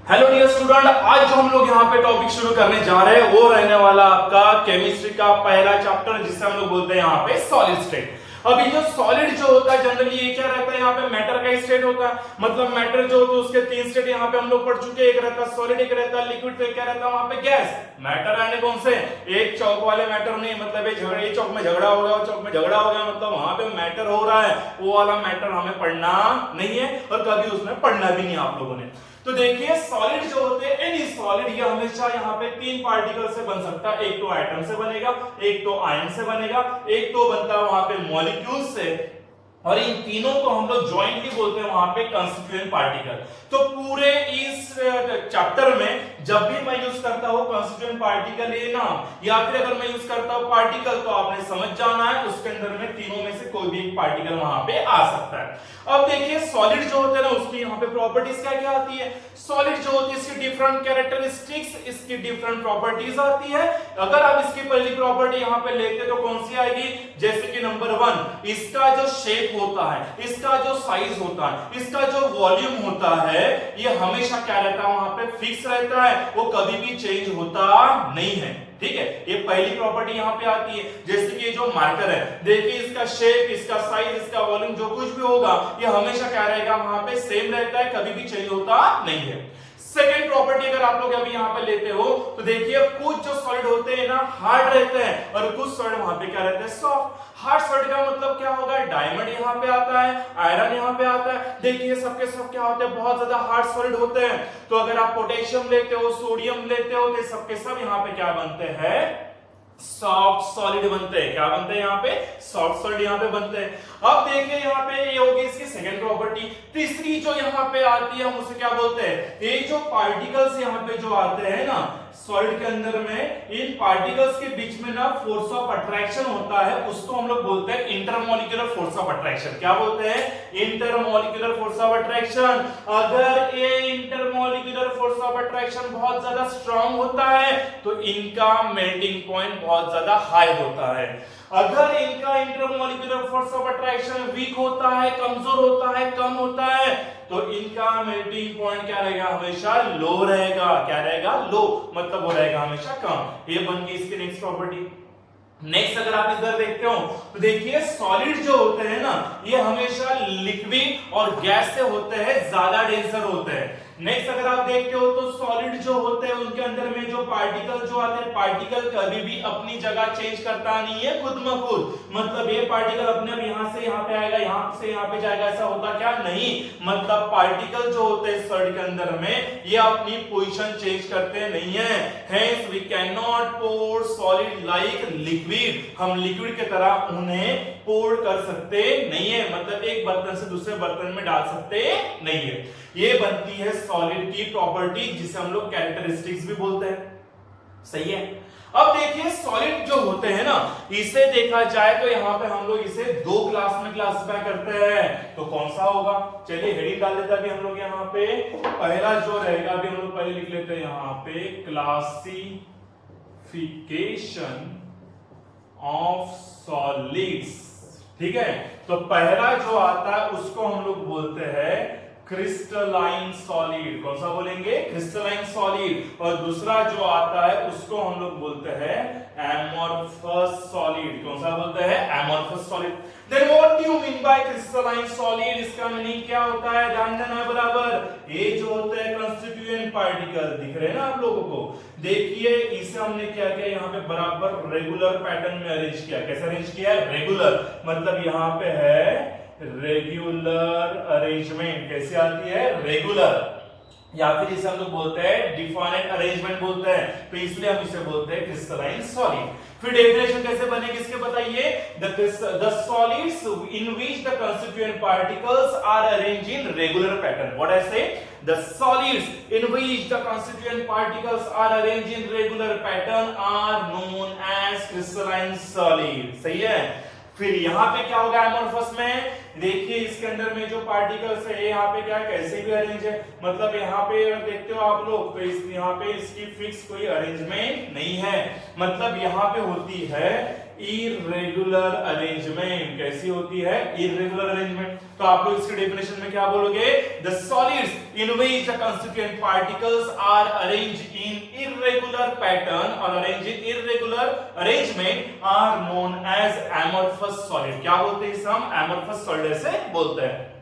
Hello dear student, आज जो हम लोग यहाँ पे टॉपिक शुरू करने जा रहे हैं वो रहने वाला आपका केमिस्ट्री का पहला चैप्टर, जिसे हम लोग बोलते हैं यहाँ पे सॉलिड स्टेट। अब ये जो सॉलिड जो होता है जनरली ये क्या रहता है, यहाँ पे मैटर का स्टेट होता है। मतलब मैटर जो होता है उसके तीन स्टेट यहाँ पे हम लोग पढ़ चुके हैं, एक रहता है सॉलिड, एक रहता है लिक्विड, तो क्या रहता है वहां पे गैस। मैटर आने कौन से, एक चौक वाले मैटर नहीं, मतलब ये झगड़े, चौक में झगड़ा हो गया, चौक में झगड़ा हो गया, मतलब वहां पे मैटर हो रहा है, वो वाला मैटर हमें पढ़ना नहीं है और कभी उसमें पढ़ना भी नहीं आप लोगों ने। तो देखिए सॉलिड जो होते हैं, एनी सॉलिड ये हमेशा यहाँ पे तीन पार्टिकल से बन सकता है। एक तो एटम से बनेगा, एक तो आयन से बनेगा, एक तो बनता है वहां पे मॉलिक्यूल से, और इन तीनों को हम लोग जॉइंटली बोलते हैं वहां पे कंस्टिट्यूएंट पार्टिकल। तो पूरे इस चैप्टर में जब भी मैं यूज करता हूं कंस्टिट्यूएंट पार्टिकल ये नाम, या फिर अगर मैं यूज करता हूं पार्टिकल, तो आपने समझ जाना है उसके अंदर में तीनों में से कोई भी एक पार्टिकल वहां पे आ सकता है। अब देखिए सॉलिड जो होते हैं ना उसकी यहाँ पे प्रॉपर्टीज क्या क्या आती है। सॉलिड जो होती है इसकी डिफरेंट कैरेक्टरिस्टिक्स, इसकी डिफरेंट प्रॉपर्टीज आती है। अगर आप इसकी पहली प्रॉपर्टी यहाँ पे लेते तो कौन सी आएगी, जैसे कि नंबर 1, इसका जो शेप होता है, इसका जो साइज होता है, इसका जो वॉल्यूम होता है, ये हमेशा क्या रहता है वहां पे फिक्स रहता है, वो कभी भी चेंज होता नहीं है। ठीक है, ये पहली प्रॉपर्टी यहाँ पे आती है। जैसे कि जो मार्कर है, देखिए इसका शेप, इसका साइज, इसका वॉल्यूम जो कुछ भी होगा ये हमेशा क्या रहेगा वहां पे सेम रहता है, कभी भी चेंज होता नहीं है। सेकेंड प्रॉपर्टी अगर आप लोग अभी यहाँ पे लेते हो तो देखिए कुछ जो सॉलिड होते हैं ना हार्ड रहते हैं, और कुछ सॉलिड वहां पे क्या रहते हैं सॉफ्ट। हार्ड सॉलिड का मतलब क्या होगा, डायमंड यहाँ पे आता है, आयरन यहाँ पे आता है। देखिए सबके सब क्या होते हैं, बहुत ज्यादा हार्ड सॉलिड होते हैं। तो अगर आप पोटेशियम लेते हो, सोडियम लेते हो, तो सबके सब यहाँ पे क्या बनते हैं, सॉफ्ट सॉलिड बनते हैं। क्या बनते हैं यहाँ पे, सॉफ्ट सॉलिड यहाँ पे बनते हैं। अब देखिए यहाँ पे ये होगी इसकी सेकंड प्रॉपर्टी। तीसरी जो यहाँ पे आती है हम उसे क्या बोलते हैं, ये जो पार्टिकल्स यहाँ पे जो आते हैं ना सॉलिड के अंदर में, इन पार्टिकल्स के बीच में ना फोर्स ऑफ अट्रैक्शन होता है, उसको हम लोग बोलते हैं इंटरमॉलिक्यूलर फोर्स ऑफ अट्रैक्शन। क्या बोलते हैं, इंटरमॉलिक्यूलर फोर्स ऑफ अट्रैक्शन। अगर ये इंटरमॉलिक्यूलर फोर्स ऑफ अट्रैक्शन बहुत ज्यादा स्ट्रांग होता है तो इनका मेल्टिंग पॉइंट बहुत ज्यादा हाई होता है। अगर इनका intermolecular force of attraction weak होता है, कमजोर होता है, कम होता है, तो इनका मेल्टिंग पॉइंट क्या रहेगा, हमेशा लो रहेगा। क्या रहेगा, लो, मतलब वो रहेगा हमेशा कम। ये बन गई इसकी नेक्स्ट प्रॉपर्टी। नेक्स्ट अगर आप इधर देखते हो तो देखिए सॉलिड जो होते हैं ना ये हमेशा लिक्विड और गैस से होते हैं, ज्यादा डेंसर होते हैं। नेक्स्ट अगर आप देखते हो तो सॉलिड जो होते हैं उनके अंदर में जो पार्टिकल जो आते हैं, पार्टिकल कभी भी अपनी जगह चेंज करता नहीं है खुद में खुद। मतलब ये पार्टिकल अपने अब यहां से यहां पे आएगा, यहां से यहां पे जाएगा, ऐसा होता क्या नहीं। मतलब पार्टिकल जो होते हैं सॉलिड के अंदर में ये अपनी पोजीशन चेंज करते नहीं है। Hence we can not pour solid like liquid. हम लिक्विड की तरह उन्हें पोर कर सकते नहीं है, मतलब एक बर्तन से दूसरे बर्तन में डाल सकते नहीं है। ये बनती है सॉलिड की प्रॉपर्टी, जिसे हम लोग कैरेक्टरिस्टिक्स भी बोलते हैं। सही है। अब देखिए सॉलिड जो होते हैं ना इसे देखा जाए तो यहाँ पे हम लोग इसे दो क्लास में क्लासिफाई करते हैं। तो कौन सा होगा, चलिए हेडिंग डाल देते हैं अभी हम लोग यहाँ पे। पहला जो रहेगा अभी हम लोग पहले लिख लेते हैं यहाँ पे, क्लासिफिकेशन ऑफ सॉलिड्स। ठीक है, तो पहला जो आता है उसको हम लोग बोलते हैं क्रिस्टलाइन सॉलिड। कौन सा बोलेंगे, क्रिस्टलाइन सॉलिड। और दूसरा जो आता है उसको हम लोग बोलते हैं एमोर्फस सॉलिड। कौन सा बोलते हैं, amorphous solid. Then what do you mean by crystalline solid, इसका मीनिंग क्या होता है, ध्यान देना है बराबर। ये जो होते हैं कंस्टिट्यूएंट पार्टिकल दिख रहे हैं ना आप लोगों को, देखिए इसे हमने क्या किया, यहाँ पे बराबर रेगुलर पैटर्न में अरेंज किया। कैसे अरेंज किया, रेगुलर, मतलब यहाँ पे है रेगुलर अरेंजमेंट। कैसे आती है, रेगुलर, या फिर इसे हम लोग बोलते हैं डिफाइनेट अरेंजमेंट बोलते हैं, तो इसलिए हम इसे बोलते हैं क्रिस्टलाइन सॉलिड। फिर डेफिनेशन कैसे बनेगी इसके बताइए, the solids in which the constituent particles are arranged in regular pattern. What I say, the solids in which the constituent particles are arranged in regular pattern are known as crystalline solid. सही है। फिर यहाँ पे क्या होगा amorphous में, देखिए इसके अंदर में जो पार्टिकल्स है यहाँ पे क्या कैसे भी अरेंज है, मतलब यहाँ पे देखते हो आप लोग तो इस यहाँ पे इसकी फिक्स कोई अरेंजमेंट नहीं है। मतलब यहाँ पे होती है इरेगुलर अरेंजमेंट। कैसी होती है? Irregular arrangement. तो आप लोग इसके डेफिनेशन में क्या बोलोगे? The solids in which the constituent particles are arranged in irregular pattern और arranged in irregular arrangement are known as amorphous solid. क्या बोलते हैं इसे हम? एमोर्फस सॉलिड से बोलते हैं।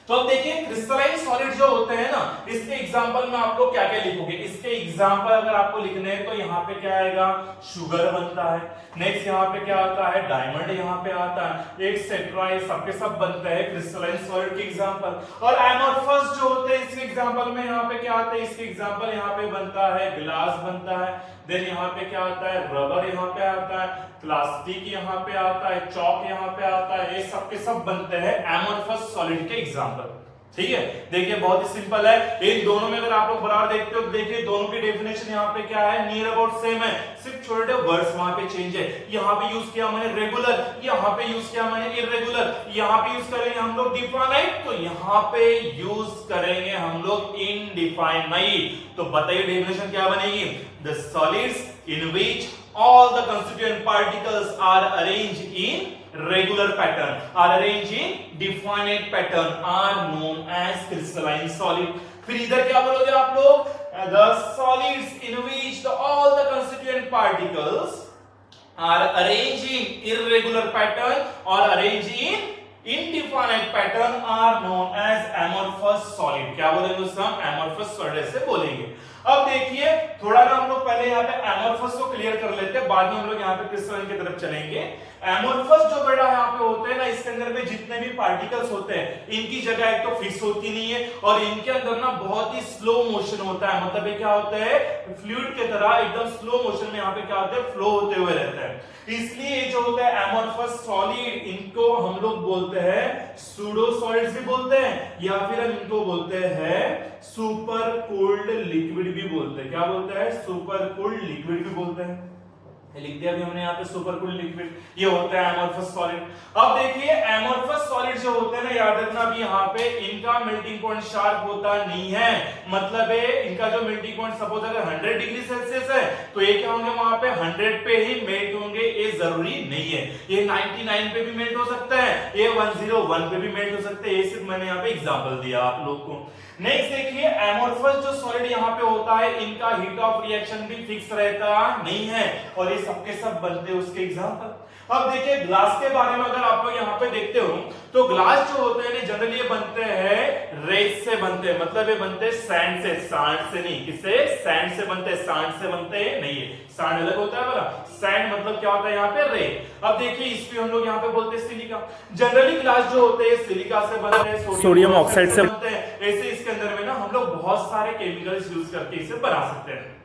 तो अब देखिए क्रिस्टलाइन सॉलिड जो होते हैं ना, इसके एग्जांपल में आप लोग क्या क्या लिखोगे? इसके एग्जांपल अगर आपको लिखने हैं तो यहाँ पे क्या आएगा? शुगर बनता है। नेक्स्ट यहाँ पे क्या आता है? डायमंड यहाँ पे आता है, एक्सेट्रा। ये सबके सब बनते हैं क्रिस्टलाइन सॉलिड के एग्जांपल। और एमोर्फस जो होते हैं इसके एग्जांपल में यहाँ पे क्या आता है? इसके एग्जांपल यहाँ पे बनता है ग्लास बनता है, देन यहाँ पे क्या आता है? रबर यहाँ पे आता है, प्लास्टिक यहाँ पे आता है, चॉक यहाँ पे आता है। ये सब के सब बनते हैं एमोर्फस सॉलिड के एग्जांपल। ठीक है, देखिए बहुत ही सिंपल है। इन दोनों में अगर आप लोग बराबर देखते हो तो देखिए दोनों की डेफिनेशन यहाँ पे क्या है? नियर अबाउट सेम है, सिर्फ छोटे वर्ड्स वहां पे चेंज है। यहाँ पे यूज किया मैंने रेगुलर, यहाँ पे यूज किया मैंने इरेगुलर। यहाँ पे यूज करेंगे हम लोग डिफाइनाइट, तो यहाँ पे यूज करेंगे हम लोग इनडिफाइनाइट। तो बताइए डेफिनेशन क्या बनेगी? The solids in which all the constituent particles are arranged in regular pattern, are arranged in definite pattern, are known as crystalline solid. फिर इधर क्या बोलोगे आप लोग? The solids in which all the constituent particles are arranged in irregular pattern or arranged in indefinite pattern are known as amorphous solid. क्या बोलेंगे उसको हम? amorphous solid ऐसे बोलेंगे। अब देखिए थोड़ा ना हम लोग पहले यहाँ पे एमोर्फस को क्लियर कर लेते हैं, बाद में हम लोग यहाँ पे क्रिस्टलाइन की तरफ चलेंगे। एमोर्फस जो बेटा यहाँ पे होते हैं ना, इसके अंदर में जितने भी पार्टिकल्स होते हैं इनकी जगह एक तो फिक्स होती नहीं है और इनके अंदर ना बहुत ही स्लो मोशन होता है। मतलब ये क्या होता है? फ्लूइड की तरह एकदम स्लो मोशन में यहाँ पे क्या होता है? फ्लो होते हुए रहता है। इसलिए जो होता है एमोर्फस सॉलिड, इनको हम लोग बोलते हैं सूडो सॉलिड्स भी बोलते हैं, या फिर हम इनको बोलते हैं सुपर कूल्ड लिक्विड भी बोलते हैं। क्या बोलते हैं? सुपर कूल्ड लिक्विड भी बोलते हैं। लिख दिया अभी हमने यहाँ पे सुपर कूल्ड लिक्विड, ये होता है एमोर्फस सॉलिड। अब देखिए एमोर्फस सॉलिड जो होते हैं ना, याद रखना भी यहाँ पे इनका मेल्टिंग पॉइंट शार्प होता नहीं है। मतलब है इनका जो मेल्टिंग पॉइंट सपोज अगर 100 डिग्री सेल्सियस है तो ये क्या होंगे? वहां पे 100 पे ही मेल्ट होंगे, ये जरूरी नहीं है। ये 99 पे भी मेल्ट हो सकता है, ये 101 पे भी मेल्ट हो सकता है। ये सिर्फ मैंने यहाँ पे एग्जांपल दिया आप लोग को। नेक्स्ट देखिए एमोर्फस जो सॉलिड यहाँ पे होता है, इनका हीट ऑफ रिएक्शन भी फिक्स रहता नहीं है और ये सबके सब बनते हैं उसके एग्जांपल। अब देखिए ग्लास के बारे में अगर आप लोग यहाँ पे देखते हो तो ग्लास जो होते हैं जनरली ये बनते हैं रेत से बनते हैं। मतलब ये बनते हैं सैंड से, सांड से नहीं। किससे? सैंड से बनते हैं, सांड से बनते हैं नहीं है। सांड अलग होता है बड़ा, सैंड मतलब क्या होता है यहाँ पे? रेत। अब देखिए इस पे हम लोग यहाँ पे बोलते हैं सिलिका। जनरली ग्लास जो होते हैं सिलिका से बनते हैं, सोडियम ऑक्साइड से बनते हैं। ऐसे इसके अंदर में ना हम लोग बहुत सारे केमिकल्स यूज करके इसे बना सकते हैं।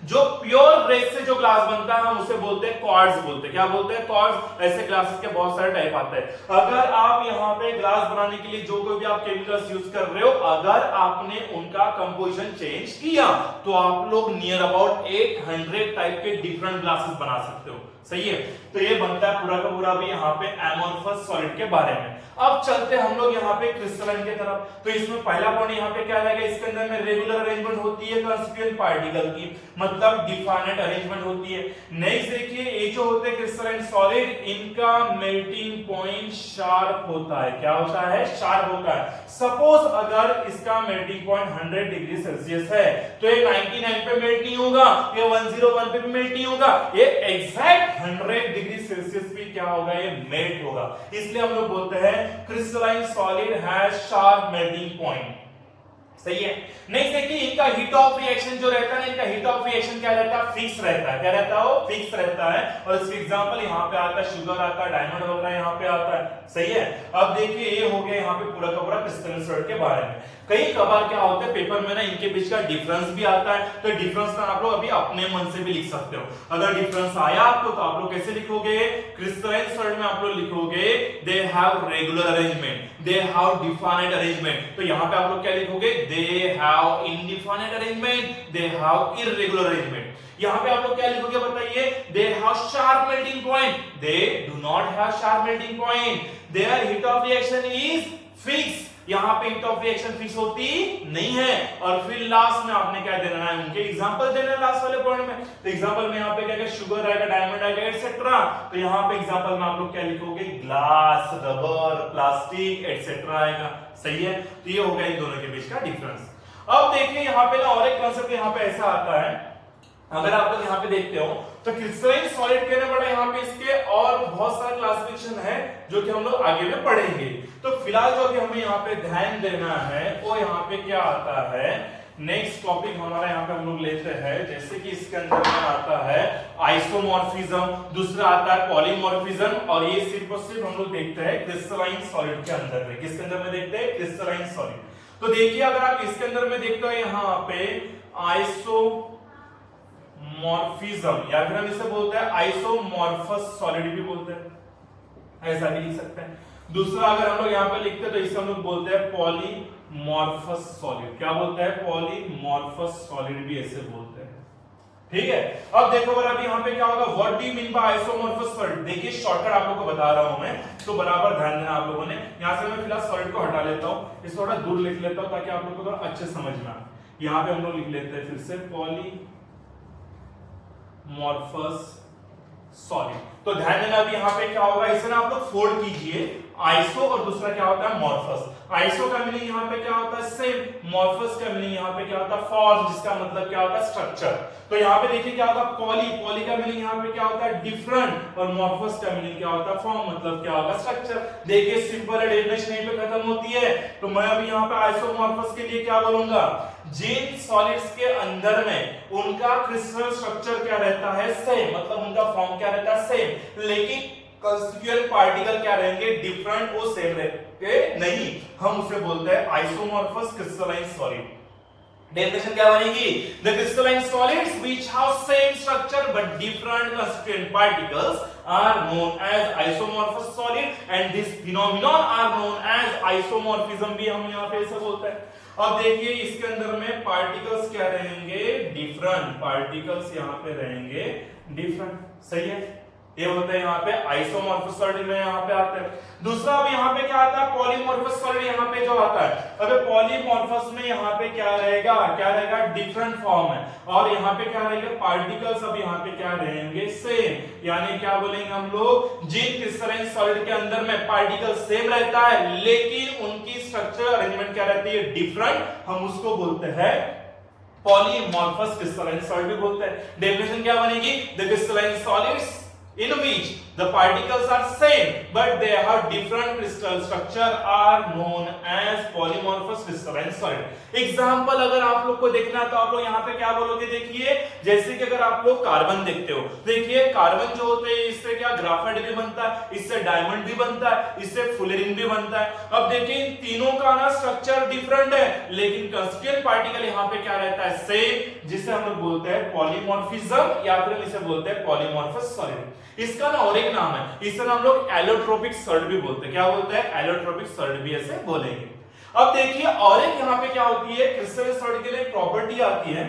जो प्योर रेत से जो ग्लास बनता है हम उसे बोलते हैं क्वार्ट्ज बोलते हैं। क्या बोलते हैं? क्वार्ट्ज। ऐसे ग्लासेस के बहुत सारे टाइप आते हैं। अगर आप यहाँ पे ग्लास बनाने के लिए जो कोई भी आप केमिकल्स यूज कर रहे हो, अगर आपने उनका कंपोजिशन चेंज किया तो आप लोग नियर अबाउट 800 टाइप के डिफरेंट ग्लासेस बना सकते हो। सही है, तो ये बनता है पूरा का पूरा भी यहाँ पे एमोर्फस सॉलिड के बारे में। अब चलते हम लोग यहाँ पे क्रिस्टलाइन की तरफ। तो इसमें पहला पॉइंट यहाँ पे क्या रहेगा? इसके अंदर में रेगुलर अरेंजमेंट होती है कंस्टिट्यूएंट पार्टिकल की, मतलब डिफाइनेट अरेंजमेंट होती है। नेक्स्ट देखिए ये जो होते हैं क्रिस्टलाइन सॉलिड, इनका मेल्टिंग पॉइंट शार्प होता है। क्या होता है? शार्प होता है। सपोज अगर इसका मेल्टिंग पॉइंट 100 डिग्री सेल्सियस है तो ये 99 पे मेल्ट नहीं होगा, ये 101 पे भी मेल्ट नहीं होगा, ये एग्जैक्ट 100 डिग्री सेल्सियस पे क्या होगा? ये मेल्ट होगा। इसलिए हम लोग बोलते हैं crystalline solid has sharp melting point. सही है। नेक्स्ट देखिए इनका हीट ऑफ रिएक्शन जो रहता है ना, इनका हीट ऑफ रिएक्शन क्या रहता है? फिक्स रहता है। क्या रहता है? वो फिक्स रहता है। और इसके एग्जांपल यहाँ पे आता है शुगर आता है, डायमंड वगैरह यहाँ पे आता है। सही है। अब देखिए ये हो गया यहाँ पे पूरा का पूरा क्रिस्टलाइन सॉलिड के बारे में। कई कबार क्या होता है पेपर में ना इनके बीच का डिफरेंस भी आता है, तो डिफरेंस का आप लोग अभी अपने मन से भी लिख सकते हो। अगर डिफरेंस आया आपको तो आप लोग कैसे लिखोगे? क्रिस्टलाइन सॉलिड में आप लोग लिखोगे they have regular arrangement, they have definite arrangement. तो यहाँ पे आप लोग क्या लिखोगे? They have indefinite arrangement, they have irregular arrangement. यहाँ पे आप लोग क्या लिखोगे बताइए? They have sharp melting point, they do not have sharp melting point, their heat of reaction is fix, यहाँ पे हीट ऑफ रिएक्शन फिक्स होती नहीं है। और फिर लास्ट में आपने क्या देना है, उनके एग्जांपल देना है लास्ट वाले पॉइंट में। तो एग्जांपल में यहाँ पे क्या शुगर आएगा, डायमंड आएगा एटसेट्रा। तो यहाँ पे एग्जांपल में आप लोग क्या लिखोगे, ग्लास, रबर, प्लास्टिक एटसेट्रा आएगा। सही है, तो ये हो गया इन दोनों के बीच का डिफरेंस। अब देखिए यहाँ पे ना और एक कांसेप्ट यहाँ पे ऐसा आता है, अगर आप लोग यहाँ पे देखते हो तो क्रिस्टलाइन सॉलिड कहना पड़ा यहाँ पे इसके, और बहुत सारा क्लासिफिकेशन है जो कि हम लोग आगे में पढ़ेंगे। तो फिलहाल जो अभी हमें यहाँ पे ध्यान देना है वो यहाँ पे क्या आता है, नेक्स्ट टॉपिक हमारा यहाँ पे हम लोग लेते हैं, जैसे कि इसके अंदर में आता है आइसोमॉर्फिज्म, दूसरा आता है पॉलीमॉर्फिज्म, और ये सिर्फ और सिर्फ हम लोग देखते हैं क्रिस्टलाइन सॉलिड के अंदर में। किसके अंदर में देखते हैं, क्रिस्टलाइन सॉलिड। तो देखिए अगर आप इसके अंदर में देखते हो यहाँ पे आइसोमॉर्फिज्म, या फिर हम इसे बोलते हैं आइसोमॉर्फस सॉलिड भी बोलते हैं, ऐसा भी लिख सकते हैं। दूसरा अगर हम लोग यहाँ पे लिखते हैं तो इसे हम लोग बोलते हैं पॉलीमॉर्फस सॉलिड। क्या बोलते हैं, पॉलीमॉर्फस सॉलिड भी ऐसे बोलते हैं। ठीक है, अब देखो अगर यहाँ पे क्या होगा, what do you mean by isomorphous solid. देखिए शॉर्टकट आप लोगों को बता रहा हूं मैं, तो बराबर ध्यान देना आप लोगों ने। यहां से मैं फिलहाल सॉलिड को हटा लेता हूं, इसे थोड़ा दूर लिख लेता हूं ताकि आप लोगों को थोड़ा अच्छे समझ में आए। यहां पे हम लोग लिख लेते हैं फिर से पॉलीमॉर्फस सॉलिड। तो ध्यान देना अभी यहाँ पे क्या होगा, इसे ना आप लोग फोल्ड कीजिए, आइसो और दूसरा क्या होता है मॉर्फस। आइसो का मीनिंग यहाँ पे क्या होता है, सेम। मॉर्फस का मीनिंग यहाँ पे क्या होता है, फॉर्म, जिसका मतलब क्या होता है, स्ट्रक्चर। तो यहाँ पे देखिए क्या होगा, पॉली, पॉली का मीनिंग यहाँ पे क्या होता है, डिफरेंट, और मॉर्फस का मीनिंग क्या होता है, फॉर्म, मतलब क्या होगा, स्ट्रक्चर। देखिए सिंपल है, डेफिनेशन यहीं पे खत्म होती है। तो मैं अभी यहाँ पे आइसोमॉर्फस के लिए क्या बोलूंगा, जिन सॉलिड्स के अंदर में उनका क्रिस्टल स्ट्रक्चर क्या रहता है, सेम, मतलब उनका फॉर्म क्या रहता है, सेम, लेकिन कंस्टिट्यूएंट पार्टिकल क्या रहेंगे, डिफरेंट, वो सेम रहेंगे नहीं, हम उसे बोलते हैं आइसोमॉर्फस क्रिस्टलाइन सॉलिड। डेफिनेशन क्या बनेगी, the crystalline solids which have same structure but different constituent particles are known as isomorphous solid and this phenomenon are known as isomorphism, भी हम यहां पे ऐसा बोलते हैं। अब देखिए इसके अंदर में पार्टिकल्स क्या रहेंगे, डिफरेंट, पार्टिकल्स यहां पे रहेंगे डिफरेंट। सही है, ये होता है यहाँ पे आइसोमॉर्फस सॉलिड में यहाँ पे आता है। दूसरा अब यहाँ पे क्या आता है, पॉलीमॉर्फस सॉलिड यहाँ पे जो आता है। अगर पॉलीमॉर्फस में यहाँ पे क्या रहेगा, क्या रहेगा, डिफरेंट फॉर्म है, और यहाँ पे क्या रहेगा, पार्टिकल्स अब यहाँ पे क्या रहेंगे, सेम। यानी क्या बोलेंगे हम लोग, जिन क्रिस्टलाइन सॉलिड के अंदर में पार्टिकल सेम रहता है लेकिन उनकी स्ट्रक्चर अरेंजमेंट क्या रहती है, डिफरेंट, हम उसको बोलते हैं पॉलीमॉर्फस क्रिस्टलाइन सॉलिड भी बोलते हैं। डेफिनेशन क्या बनेगी, the crystalline solids in which the particles are same but they have different crystal structure are known as polymorphous crystalline solid। Example अगर आप लोग को देखना तो आप लोग यहाँ पे क्या बोलोगे, देखिए जैसे कि अगर आप लोग कार्बन देखते हो, देखिए कार्बन जो होते हैं इससे क्या ग्राफाइट भी बनता है, इससे डायमंड भी बनता है, इससे फुलेरिन भी बनता है। अब देखिए इन तीनों का ना स्ट्रक्चर डिफरेंट है लेकिन कंस्टिट्यूएंट पार्टिकल यहाँ पे क्या रहता है, सेम, जिसे हम लोग बोलते हैं पॉलीमॉर्फिज्म, या फिर हम इसे बोलते हैं पॉलीमॉर्फस सॉलिड। इसका ना और एक नाम है, इसे हम लोग एलोट्रोपिक सॉलिड भी बोलते हैं। क्या बोलते हैं, एलोट्रोपिक सॉलिड भी ऐसे बोलेंगे। अब देखिए और एक यहाँ पे क्या होती है, क्रिस्टल सॉलिड के लिए प्रॉपर्टी आती है,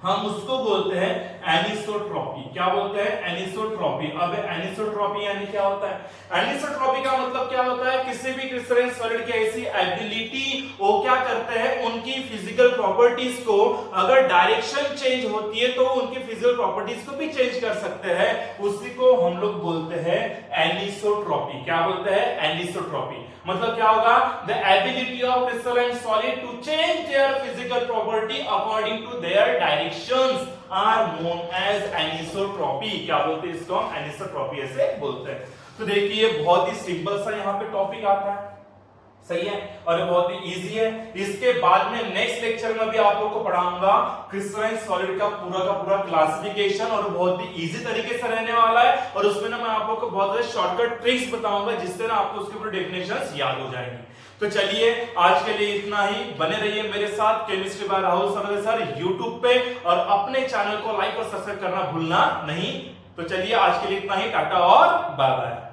हम उसको बोलते हैं एनिसोट्रॉपी। क्या बोलते हैं, एनिसोट्रॉपी। अब एनिसोट्रॉपी यानी क्या होता है, एनिसोट्रॉपी का मतलब क्या होता है, किसी भी क्रिस्टलाइन सॉलिड की ऐसी एबिलिटी, वो क्या करते हैं, उनकी फिजिकल प्रॉपर्टीज को अगर डायरेक्शन चेंज होती है तो उनकी फिजिकल प्रॉपर्टीज को भी चेंज कर सकते हैं, उसी को हम लोग बोलते हैं एनिसोट्रॉपी। क्या बोलते हैं, एनिसोट्रॉपी। मतलब क्या होगा, the ability of crystalline solid to change their physical property according to their directions are known as anisotropy. क्या बोलते हैं इसको, एनिसोट्रॉपी ऐसे बोलते हैं। तो देखिए बहुत ही सिंपल सा यहाँ पे टॉपिक आता है, सही है, और बहुत ही इजी है। इसके बाद में नेक्स्ट लेक्चर में भी आप लोग को पढ़ाऊंगा क्रिस्टलाइन सॉलिड का पूरा क्लासिफिकेशन, और बहुत ही इजी तरीके से रहने वाला है, और उसमें ना मैं आप लोग को बहुत सारे शॉर्टकट ट्रिक्स बताऊंगा जिससे ना आपको उसके पूरे डेफिनेशंस याद हो जाएंगे। तो चलिए आज के लिए इतना ही, बने रहिए मेरे साथ chemistry by Rahul Sarde sir YouTube पे, और अपने चैनल को लाइक और सब्सक्राइब करना भूलना नहीं। तो चलिए आज के लिए इतना ही, टाटा और बाय बाय।